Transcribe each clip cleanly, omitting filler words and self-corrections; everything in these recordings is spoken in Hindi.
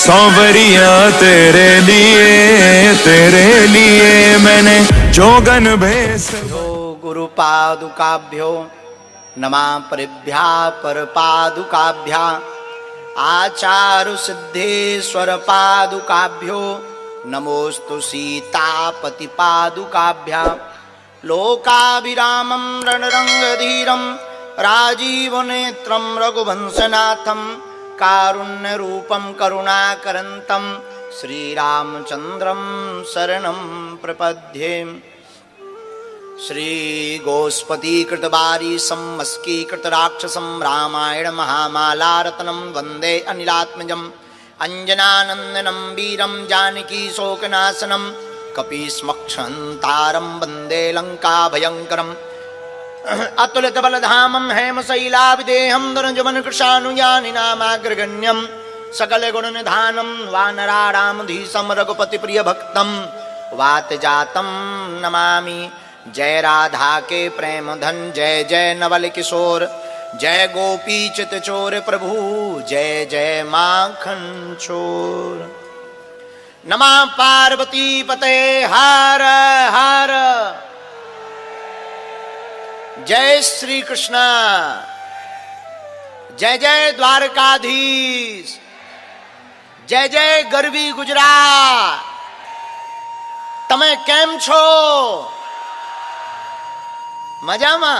सौवरिया तेरे लिए मैंने जोगन भेस। गुरु पादुकाभ्यो नमः परिभ्या पर पादुकाभ्या आचारु सिद्धेश्वर पादुकाभ्यो नमोस्तु सीतापति पादुकाभ्या लोकाभिरामं रणरंगधीरं राजीवनेत्रं रघुवंशनाथं कारुण्यरूपं करुणाकरन्तं श्रीरामचन्द्रं शरणं प्रपद्ये। श्री गोस्पति कृतवारी सम्मस्की कृत राक्षसं रामायण महामालारत्नं वंदे अनिलात्मजं अंजनानंदनं वीरं जानकी शोकनाशनं कपीश्मक्षहंतारं वंदे लंका भयंकरम् अतुलित बलधामं हेमशैलाविदेहं दुर्जवन कृशानुयानि नामाग्रगण्यं सकल गुण निधानं वानराणामधीशं रघुपति प्रिय भक्तं वातजातं नमामि। जय राधा के प्रेम धन जय जय नवल किशोर जय गोपी चित चोर प्रभु जय जय माखन चोर। नमः पार्वती पते हर हर जय श्री कृष्ण जय जय द्वारकाधीश जय जय गरवी गुजरात। तमे केम छो मजा में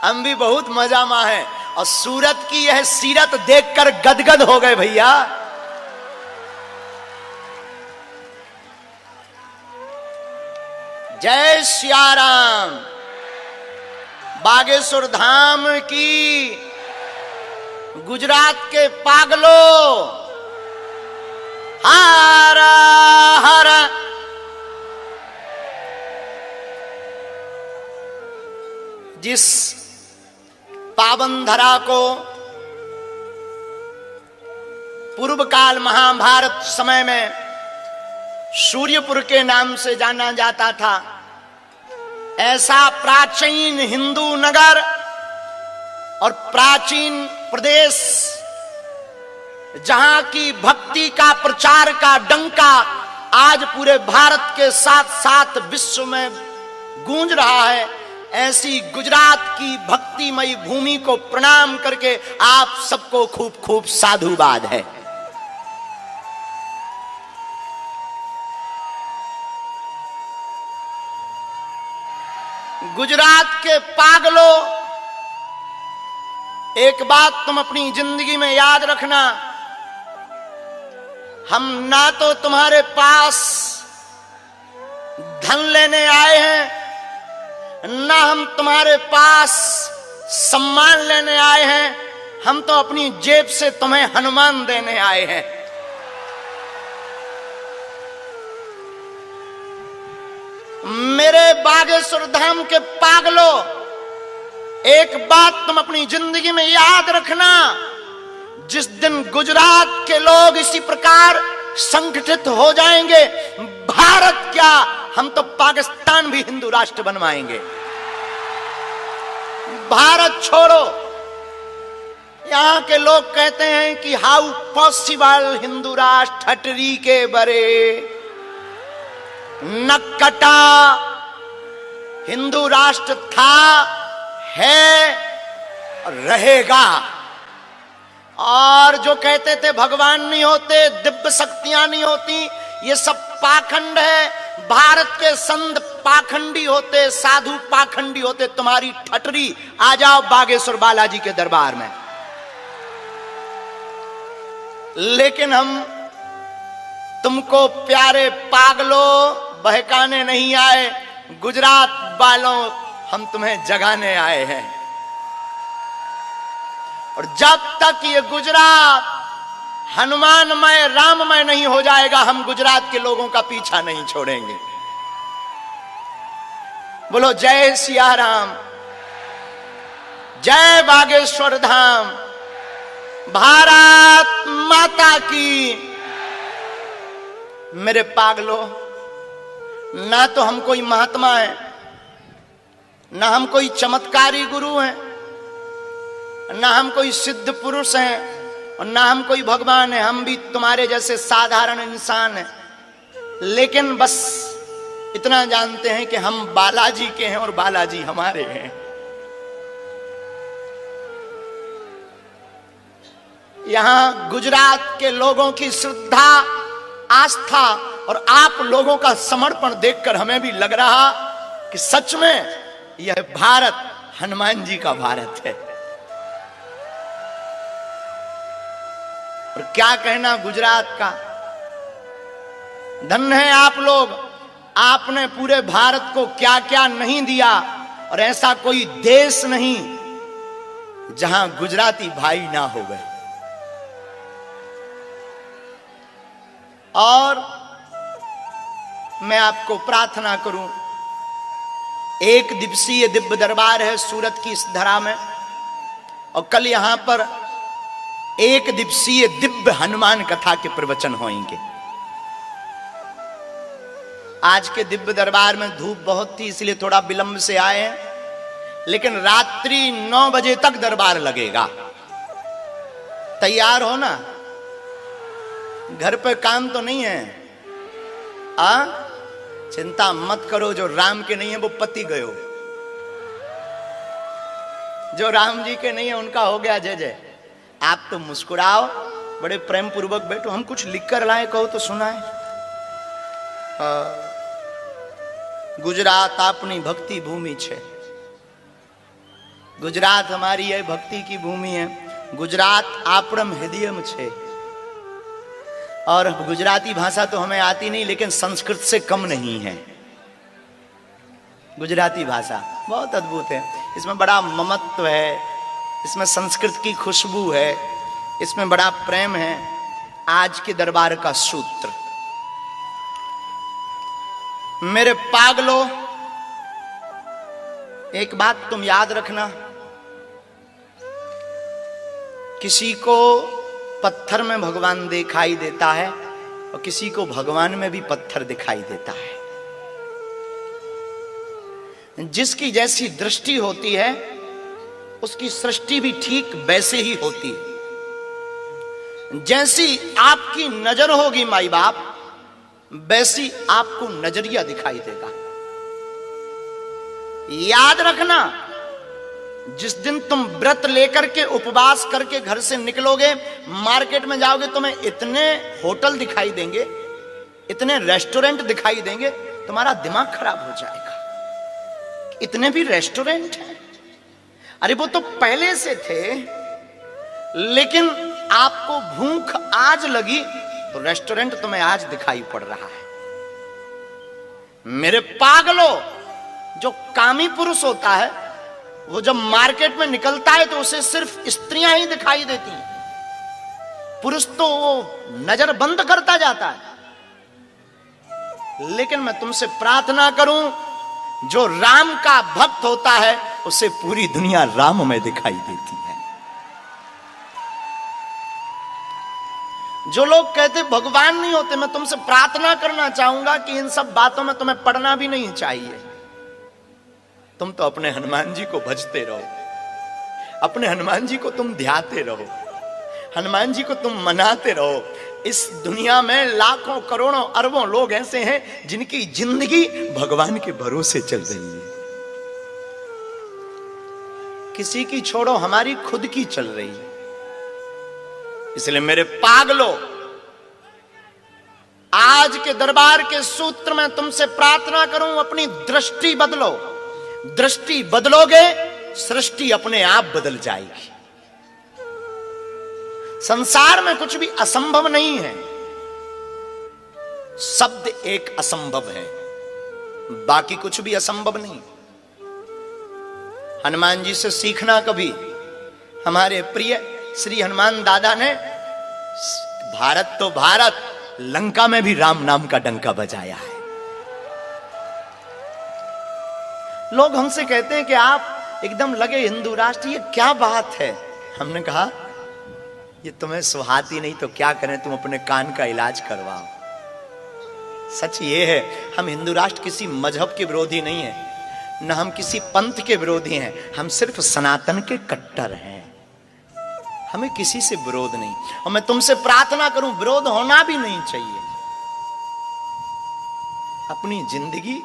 हम भी बहुत मजा में हैं और सूरत की यह सीरत देखकर गदगद हो गए भैया। जय सियाराम। बागेश्वर धाम की गुजरात के पागलों हर हर। जिस पावन धरा को पूर्व काल महाभारत समय में सूर्यपुर के नाम से जाना जाता था, ऐसा प्राचीन हिंदू नगर और प्राचीन प्रदेश जहां की भक्ति का प्रचार का डंका आज पूरे भारत के साथ साथ विश्व में गूंज रहा है, ऐसी गुजरात की भक्तिमयी भूमि को प्रणाम करके आप सबको खूब खूब साधुवाद है। गुजरात के पागलों, एक बात तुम अपनी जिंदगी में याद रखना, हम ना तो तुम्हारे पास धन लेने आए हैं, ना हम तुम्हारे पास सम्मान लेने आए हैं, हम तो अपनी जेब से तुम्हें हनुमान देने आए हैं। मेरे बागेश्वर धाम के पागलों, एक बात तुम अपनी जिंदगी में याद रखना, जिस दिन गुजरात के लोग इसी प्रकार संगठित हो जाएंगे, भारत क्या हम तो पाकिस्तान भी हिंदू राष्ट्र बनवाएंगे। भारत छोड़ो, यहां के लोग कहते हैं कि हाउ पॉसिबल हिंदू राष्ट्र ठटरी के बरे नक्कटा। हिंदू राष्ट्र था, है और रहेगा। और जो कहते थे भगवान नहीं होते, दिव्य शक्तियां नहीं होती, ये सब पाखंड है। भारत के संत पाखंडी होते, साधु पाखंडी होते, तुम्हारी ठटरी। आ जाओ बागेश्वर बालाजी के दरबार में। लेकिन हम तुमको प्यारे पागलों बहकाने नहीं आए, गुजरात वालों हम तुम्हें जगाने आए हैं। और जब तक ये गुजरात हनुमानमय राममय नहीं हो जाएगा, हम गुजरात के लोगों का पीछा नहीं छोड़ेंगे। बोलो जय सिया राम, जय बागेश्वर धाम, भारत माता की। मेरे पागलों, ना तो हम कोई महात्मा है, ना हम कोई चमत्कारी गुरु हैं, ना हम कोई सिद्ध पुरुष हैं, और ना हम कोई भगवान है, हम भी तुम्हारे जैसे साधारण इंसान हैं। लेकिन बस इतना जानते हैं कि हम बालाजी के हैं और बालाजी हमारे हैं। यहां गुजरात के लोगों की श्रद्धा, आस्था और आप लोगों का समर्पण देखकर हमें भी लग रहा कि सच में यह भारत हनुमान जी का भारत है। और क्या कहना गुजरात का, धन्य है आप लोग, आपने पूरे भारत को क्या क्या नहीं दिया। और ऐसा कोई देश नहीं जहां गुजराती भाई ना हो गए। और मैं आपको प्रार्थना करूं, एक दिवसीय दिव्य दरबार है सूरत की इस धरा में, और कल यहां पर एक दिवसीय दिव्य हनुमान कथा के प्रवचन होंगे। आज के दिव्य दरबार में धूप बहुत थी, इसलिए थोड़ा विलंब से आए हैं, लेकिन रात्रि 9 बजे तक दरबार लगेगा। तैयार हो ना, घर पे काम तो नहीं है। चिंता मत करो, जो राम के नहीं है वो पति गयो, जो राम जी के नहीं है उनका हो गया जय जय। आप तो मुस्कुराओ, बड़े प्रेम पूर्वक बैठो, हम कुछ लिख कर लाए कहो तो सुनाए। गुजरात अपनी भक्ति भूमि छे, गुजरात हमारी यह भक्ति की भूमि है। गुजरात आपरम हृदयम छे। और गुजराती भाषा तो हमें आती नहीं, लेकिन संस्कृत से कम नहीं है। गुजराती भाषा बहुत अद्भुत है, इसमें बड़ा ममत्व है, इसमें संस्कृत की खुशबू है, इसमें बड़ा प्रेम है। आज के दरबार का सूत्र, मेरे पागलों, एक बात तुम याद रखना, किसी को पत्थर में भगवान दिखाई देता है और किसी को भगवान में भी पत्थर दिखाई देता है। जिसकी जैसी दृष्टि होती है उसकी सृष्टि भी ठीक वैसे ही होती है। जैसी आपकी नजर होगी माई बाप, वैसी आपको नजरिया दिखाई देगा। याद रखना, जिस दिन तुम व्रत लेकर के उपवास करके घर से निकलोगे, मार्केट में जाओगे, तुम्हें इतने होटल दिखाई देंगे, इतने रेस्टोरेंट दिखाई देंगे, तुम्हारा दिमाग खराब हो जाएगा। इतने भी रेस्टोरेंट हैं, अरे वो तो पहले से थे, लेकिन आपको भूख आज लगी तो रेस्टोरेंट तुम्हें आज दिखाई पड़ रहा है। मेरे पागलों, जो कामी पुरुष होता है वो जब मार्केट में निकलता है तो उसे सिर्फ स्त्रियां ही दिखाई देती हैं, पुरुष तो वो नजर बंद करता जाता है। लेकिन मैं तुमसे प्रार्थना करूं, जो राम का भक्त होता है उसे पूरी दुनिया राम में दिखाई देती है। जो लोग कहते भगवान नहीं होते, मैं तुमसे प्रार्थना करना चाहूंगा कि इन सब बातों में तुम्हें पढ़ना भी नहीं चाहिए। तुम तो अपने हनुमान जी को भजते रहो, अपने हनुमान जी को तुम ध्याते रहो, हनुमान जी को तुम मनाते रहो। इस दुनिया में लाखों करोड़ों अरबों लोग ऐसे हैं जिनकी जिंदगी भगवान के भरोसे चल रही है। किसी की छोड़ो, हमारी खुद की चल रही है। इसलिए मेरे पागलों, आज के दरबार के सूत्र में तुमसे प्रार्थना करूं, अपनी दृष्टि बदलो। दृष्टि बदलोगे, सृष्टि अपने आप बदल जाएगी। संसार में कुछ भी असंभव नहीं है। शब्द एक असंभव है, बाकी कुछ भी असंभव नहीं। हनुमान जी से सीखना कभी। हमारे प्रिय श्री हनुमान दादा ने भारत तो भारत, लंका में भी राम नाम का डंका बजाया है। लोग हमसे कहते हैं कि आप एकदम लगे हिंदू राष्ट्र, ये क्या बात है? हमने कहा ये तुम्हें सुहाती नहीं तो क्या करें, तुम अपने कान का इलाज करवाओ। सच ये है, हम हिंदू राष्ट्र किसी मजहब के विरोधी नहीं है, न हम किसी पंथ के विरोधी हैं, हम सिर्फ सनातन के कट्टर हैं। हमें किसी से विरोध नहीं, और मैं तुमसे प्रार्थना करूं विरोध होना भी नहीं चाहिए। अपनी जिंदगी,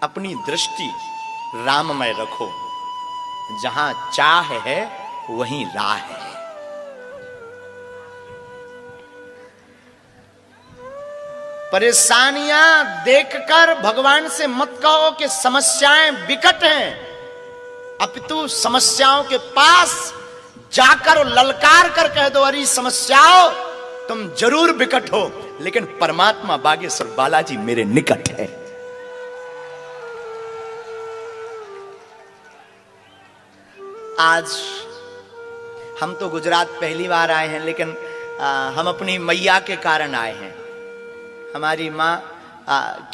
अपनी दृष्टि राममय रखो। जहां चाह है वहीं राह है। परेशानियां देखकर भगवान से मत कहो कि समस्याएं विकट हैं, अपितु समस्याओं के पास जाकर और ललकार कर कह दो, अरे समस्याओं तुम जरूर विकट हो, लेकिन परमात्मा बागेश्वर बालाजी मेरे निकट है। आज हम तो गुजरात पहली बार आए हैं, लेकिन हम अपनी मैया के कारण आए हैं। हमारी माँ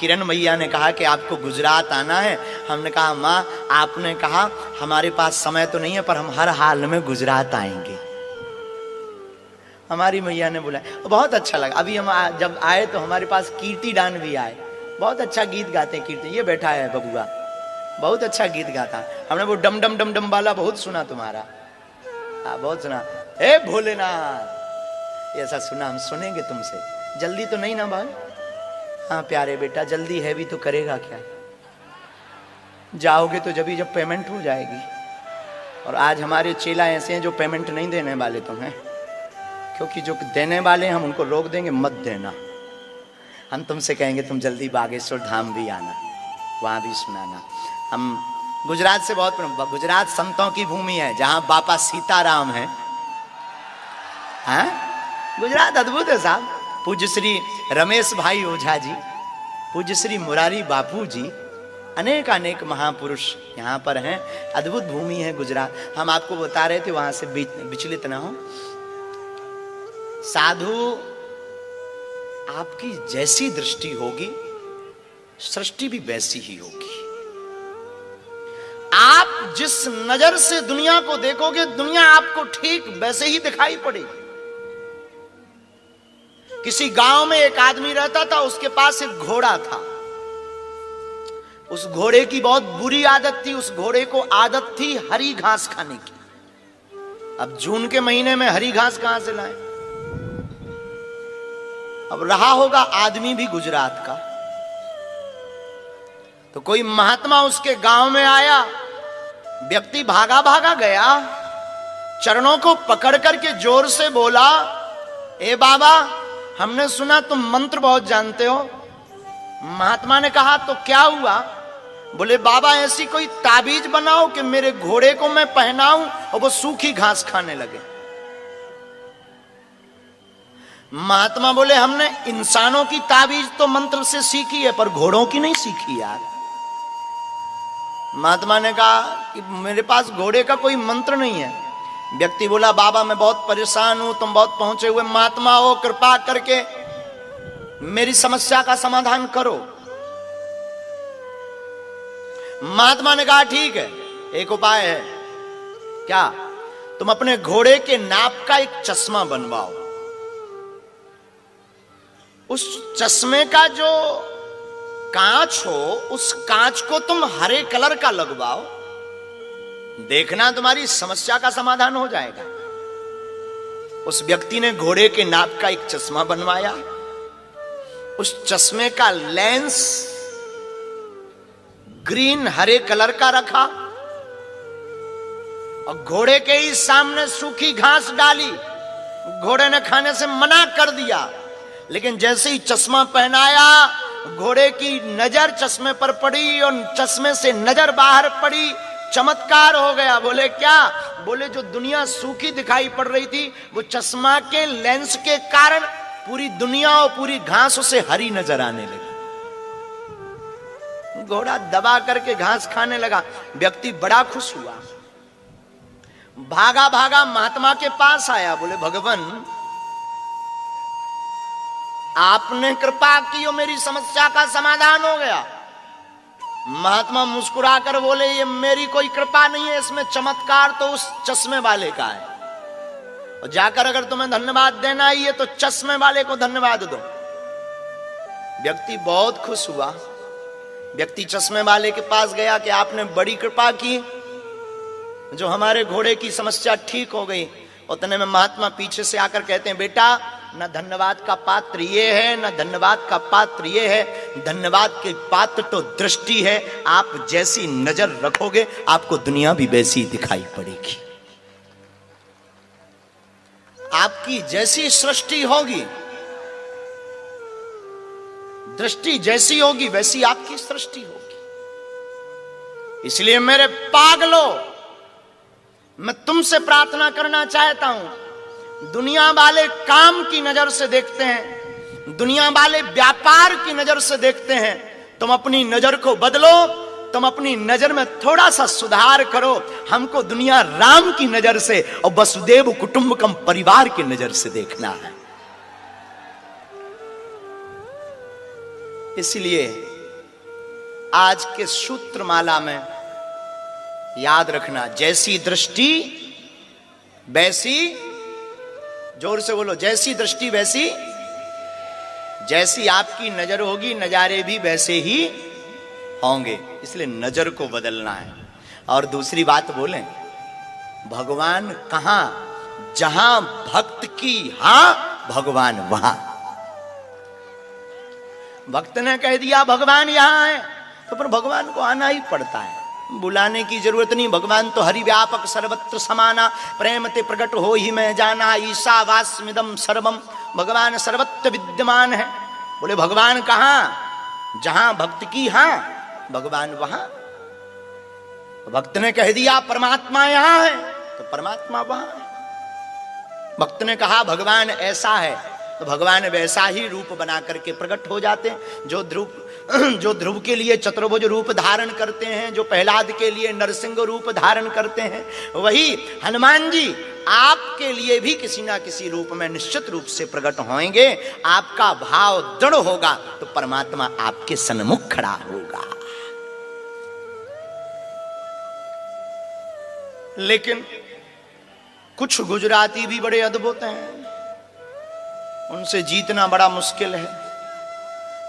किरण मैया ने कहा कि आपको गुजरात आना है। हमने कहा माँ आपने कहा हमारे पास समय तो नहीं है, पर हम हर हाल में गुजरात आएंगे। हमारी मैया ने बोला, बहुत अच्छा लगा। अभी हम जब आए तो हमारे पास कीर्तिदान भी आए, बहुत अच्छा गीत गाते हैं कीर्ति। ये बैठा है बबुआ, बहुत अच्छा गीत गाता। हमने वो डम डम डम डम वाला बहुत सुना तुम्हारा, बहुत सुना। हे भोलेनाथ, ऐसा सुना, हम सुनेंगे तुमसे। जल्दी तो नहीं ना भाई? हाँ प्यारे बेटा, जल्दी है भी तो करेगा क्या? जाओगे तो जब पेमेंट हो जाएगी। और आज हमारे चेला ऐसे हैं जो पेमेंट नहीं देने वाले तो हैं, क्योंकि जो देने वाले हैं हम उनको रोक देंगे, मत देना। हम तुमसे कहेंगे तुम जल्दी बागेश्वर धाम भी आना, वहां भी सुनाना। हम गुजरात से बहुत, गुजरात संतों की भूमि है, जहां बापा सीताराम है। हाँ, गुजरात अद्भुत है साहब। पूज्य श्री रमेश भाई ओझा जी, पूज्य श्री मुरारी बापू जी, अनेक अनेक महापुरुष यहाँ पर हैं। अद्भुत भूमि है गुजरात। हम आपको बता रहे थे, वहां से विचलित ना हो। साधु आपकी जैसी दृष्टि होगी, सृष्टि भी वैसी ही होगी। आप जिस नजर से दुनिया को देखोगे, दुनिया आपको ठीक वैसे ही दिखाई पड़ेगी। किसी गांव में एक आदमी रहता था, उसके पास एक घोड़ा था। उस घोड़े की बहुत बुरी आदत थी। उस घोड़े को आदत थी हरी घास खाने की। अब जून के महीने में हरी घास कहां से लाए? अब रहा होगा आदमी भी गुजरात का। तो कोई महात्मा उसके गांव में आया। व्यक्ति भागा भागा गया, चरणों को पकड़ करके जोर से बोला, ए बाबा, हमने सुना तुम मंत्र बहुत जानते हो। महात्मा ने कहा तो क्या हुआ? बोले बाबा ऐसी कोई ताबीज बनाओ कि मेरे घोड़े को मैं पहनाऊं और वो सूखी घास खाने लगे। महात्मा बोले हमने इंसानों की ताबीज तो मंत्र से सीखी है, पर घोड़ों की नहीं सीखी यार। महात्मा ने कहा कि मेरे पास घोड़े का कोई मंत्र नहीं है। व्यक्ति बोला बाबा मैं बहुत परेशान हूं, तुम बहुत पहुंचे हुए महात्मा हो, कृपा करके मेरी समस्या का समाधान करो। महात्मा ने कहा ठीक है, एक उपाय है। क्या? तुम अपने घोड़े के नाप का एक चश्मा बनवाओ। उस चश्मे का जो कांच हो, उस कांच को तुम हरे कलर का लगवाओ, देखना तुम्हारी समस्या का समाधान हो जाएगा। उस व्यक्ति ने घोड़े के नाप का एक चश्मा बनवाया। उस चश्मे का लेंस ग्रीन हरे कलर का रखा और घोड़े के ही सामने सूखी घास डाली। घोड़े ने खाने से मना कर दिया, लेकिन जैसे ही चश्मा पहनाया, घोड़े की नजर चश्मे पर पड़ी और चश्मे से नजर बाहर पड़ी। चमत्कार हो गया। बोले क्या? बोले जो दुनिया सूखी दिखाई पड़ रही थी, वो चश्मा के लेंस के कारण पूरी दुनिया और पूरी घास उसे हरी नजर आने लगी। घोड़ा दबा करके घास खाने लगा। व्यक्ति बड़ा खुश हुआ, भागा भागा महात्मा के पास आया। बोले भगवान आपने कृपा की और मेरी समस्या का समाधान हो गया। महात्मा मुस्कुराकर बोले ये मेरी कोई कृपा नहीं है, इसमें चमत्कार तो उस चश्मे वाले का है। और जाकर अगर तुम्हें धन्यवाद देना ही है तो चश्मे वाले को धन्यवाद दो। व्यक्ति बहुत खुश हुआ। व्यक्ति चश्मे वाले के पास गया कि आपने बड़ी कृपा की, जो हमारे घोड़े की समस्या ठीक हो गई। उतने में महात्मा पीछे से आकर कहते हैं, बेटा न धन्यवाद का पात्र ये है, न धन्यवाद का पात्र ये है, धन्यवाद के पात्र तो दृष्टि है। आप जैसी नजर रखोगे आपको दुनिया भी वैसी दिखाई पड़ेगी। आपकी जैसी सृष्टि होगी, दृष्टि जैसी होगी वैसी आपकी सृष्टि होगी। इसलिए मेरे पागलों, मैं तुमसे प्रार्थना करना चाहता हूं। दुनिया वाले काम की नजर से देखते हैं, दुनिया वाले व्यापार की नजर से देखते हैं। तुम अपनी नजर को बदलो, तुम अपनी नजर में थोड़ा सा सुधार करो। हमको दुनिया राम की नजर से और वसुदेव कुटुंबकम परिवार की नजर से देखना है। इसलिए आज के सूत्रमाला में याद रखना, जैसी दृष्टि वैसी, जोर से बोलो, जैसी दृष्टि वैसी, जैसी आपकी नजर होगी नजारे भी वैसे ही होंगे। इसलिए नजर को बदलना है। और दूसरी बात बोलें, भगवान कहां? जहां भक्त की हां, भगवान वहां। भक्त ने कह दिया भगवान यहां है, तो पर भगवान को आना ही पड़ता है, बुलाने की जरूरत नहीं। भगवान तो हरि व्यापक सर्वत्र समाना, प्रेम ते प्रकट हो ही मैं जाना, ईशावास्मिदम सर्वम। भगवान सर्वत्र विद्यमान है। बोले भगवान कहां? जहां भक्त की हां, भगवान वहां। भक्त ने कह दिया परमात्मा यहां है, तो परमात्मा वहां है। भक्त ने कहा भगवान ऐसा है, तो भगवान वैसा ही रूप बना करके प्रकट हो जाते हैं। जो ध्रुव के लिए चतुर्भुज रूप धारण करते हैं, जो प्रहलाद के लिए नरसिंह रूप धारण करते हैं, वही हनुमान जी आपके लिए भी किसी ना किसी रूप में निश्चित रूप से प्रकट होंगे। आपका भाव दृढ़ होगा तो परमात्मा आपके सन्मुख खड़ा होगा। लेकिन कुछ गुजराती भी बड़े अद्भुत हैं, उनसे जीतना बड़ा मुश्किल है।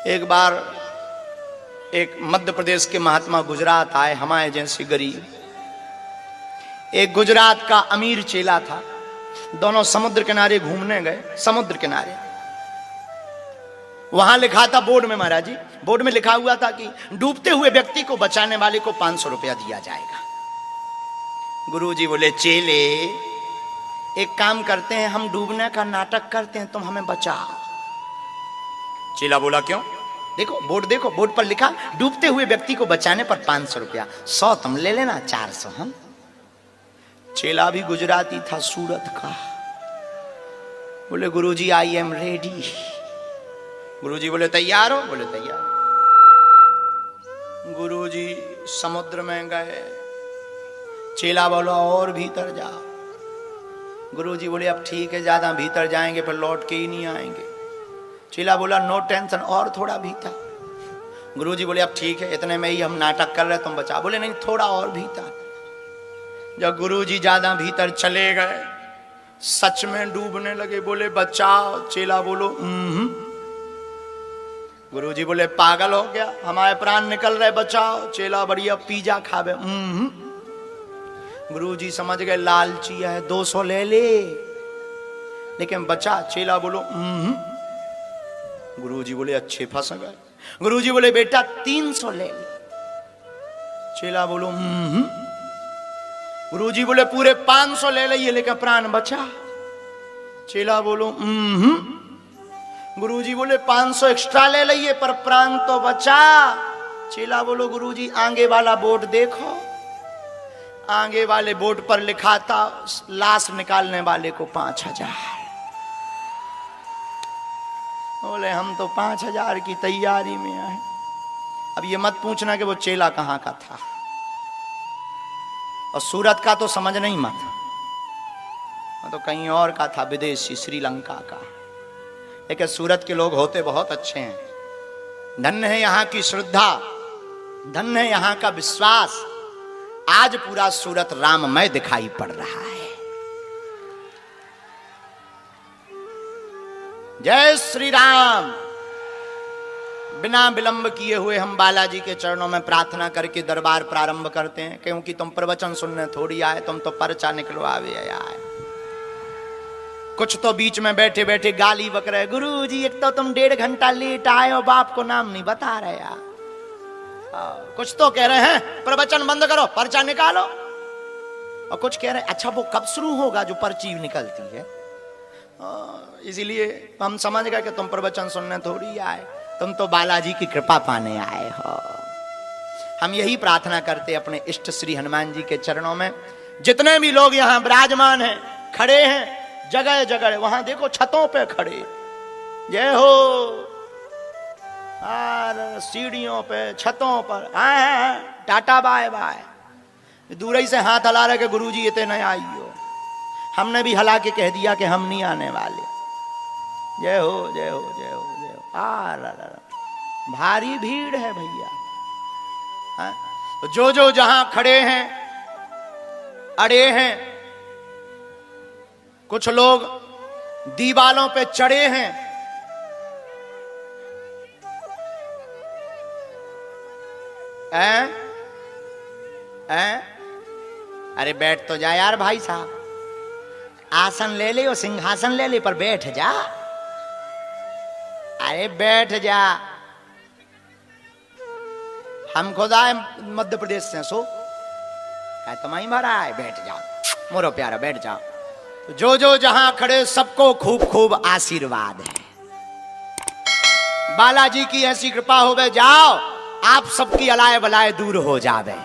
एक बार एक मध्य प्रदेश के महात्मा गुजरात आए, हमारे जैसे गरीब। एक गुजरात का अमीर चेला था, दोनों समुद्र किनारे घूमने गए। समुद्र किनारे वहां लिखा था बोर्ड में, महाराज जी बोर्ड में लिखा हुआ था कि डूबते हुए व्यक्ति को बचाने वाले को 500 रुपया दिया जाएगा। गुरुजी बोले चेले एक काम करते हैं, हम डूबने का नाटक करते हैं, तुम हमें बचाओ। चेला बोला क्यों? देखो बोर्ड, देखो बोर्ड पर लिखा डूबते हुए व्यक्ति को बचाने पर 500 रुपया, 100 तुम ले लेना, 400 हम। चेला भी गुजराती था, सूरत का। बोले गुरुजी आई एम रेडी। गुरुजी बोले तैयार हो? बोले तैयार। गुरुजी समुद्र में गए। चेला बोला और भीतर जाओ। गुरुजी बोले अब ठीक है, ज्यादा भीतर जाएंगे फिर लौट के ही नहीं आएंगे। चेला बोला नो टेंशन, और थोड़ा भीतर। गुरुजी बोले अब ठीक है, इतने में ही हम नाटक कर रहे, तुम बचा। बोले नहीं, थोड़ा और भीतर। जब गुरुजी ज्यादा भीतर चले गए, सच में डूबने लगे। बोले बचाओ। चेला बोलो गुरुजी बोले पागल हो गया, हमारे प्राण निकल रहे, बचाओ। चेला बढ़िया पिज्जा खावे। गुरुजी समझ गए लालची है, 200 ले ले लेकिन बचा। चेला बोलो गुरुजी बोले अच्छे फंस गए। गुरुजी बोले बेटा 300 ले ले। चेला बोलो गुरुजी बोले पूरे 500 ले ले लेकिन प्राण बचा। चेला बोलो गुरुजी बोले 500 एक्स्ट्रा ले लिए पर प्राण तो बचा। चेला बोलो गुरुजी आगे वाला बोर्ड देखो। आगे वाले बोर्ड पर लिखा था लाश निकालने वाले को 5000। बोले हम तो 5000 की तैयारी में आए। अब ये मत पूछना कि वो चेला कहां का था, और सूरत का तो समझ नहीं मत, तो कहीं और का था, विदेशी, श्रीलंका का। लेकिन सूरत के लोग होते बहुत अच्छे हैं। धन्य है यहाँ की श्रद्धा, धन्य है यहाँ का विश्वास। आज पूरा सूरत राममय दिखाई पड़ रहा है। जय श्री राम। बिना विलंब किए हुए हम बालाजी के चरणों में प्रार्थना करके दरबार प्रारंभ करते हैं, क्योंकि तुम प्रवचन सुनने थोड़ी आए, तुम तो पर्चा निकलवावे आए। कुछ तो बीच में बैठे बैठे गाली बक रहे, गुरुजी एक तो तुम 1.5 घंटा लेट आए हो, बाप को नाम नहीं बता रहे यार। कुछ तो कह रहे हैं प्रवचन बंद करो, पर्चा निकालो, और कुछ कह रहे हैं अच्छा वो कब शुरू होगा जो पर्ची निकलती है। इसीलिए हम समझ गए कि तुम प्रवचन सुनने थोड़ी आए, तुम तो बालाजी की कृपा पाने आए हो। हम यही प्रार्थना करते अपने इष्ट श्री हनुमान जी के चरणों में। जितने भी लोग यहाँ विराजमान हैं, खड़े हैं, जगह जगह, वहां देखो छतों पे खड़े, जय हो, सीढ़ियों पे, छतों पर, टाटा बाय बाय, दूर ही से हाथ हला रहे कि गुरुजी इतने न आइयो। हमने भी हला के कह दिया कि हम नहीं आने वाले। जय हो जय हो जय हो जय हो। भारी भीड़ है भैया। तो जो जहां खड़े हैं, अड़े हैं, कुछ लोग दीवालों पे चढ़े हैं, अरे बैठ तो जा यार भाई साहब, आसन ले ले और सिंहासन ले ले, पर बैठ जा, अरे बैठ जा। हम खुद आए मध्य प्रदेश से, सो क्या तुम्हारी भरा है, बैठ जाओ मोरो प्यारा, बैठ जाओ। तो जो जहां खड़े सबको खूब खूब आशीर्वाद है। बालाजी की ऐसी कृपा होवे, जाओ आप सबकी अलाय बलाय दूर हो जावे।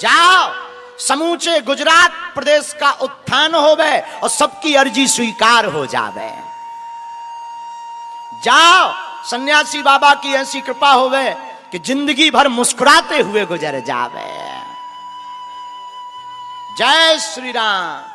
जाओ समूचे गुजरात प्रदेश का उत्थान होवे और सबकी अर्जी स्वीकार हो जावे। जाओ सन्यासी बाबा की ऐसी कृपा होवे कि जिंदगी भर मुस्कुराते हुए गुजर जावे। जय श्री राम।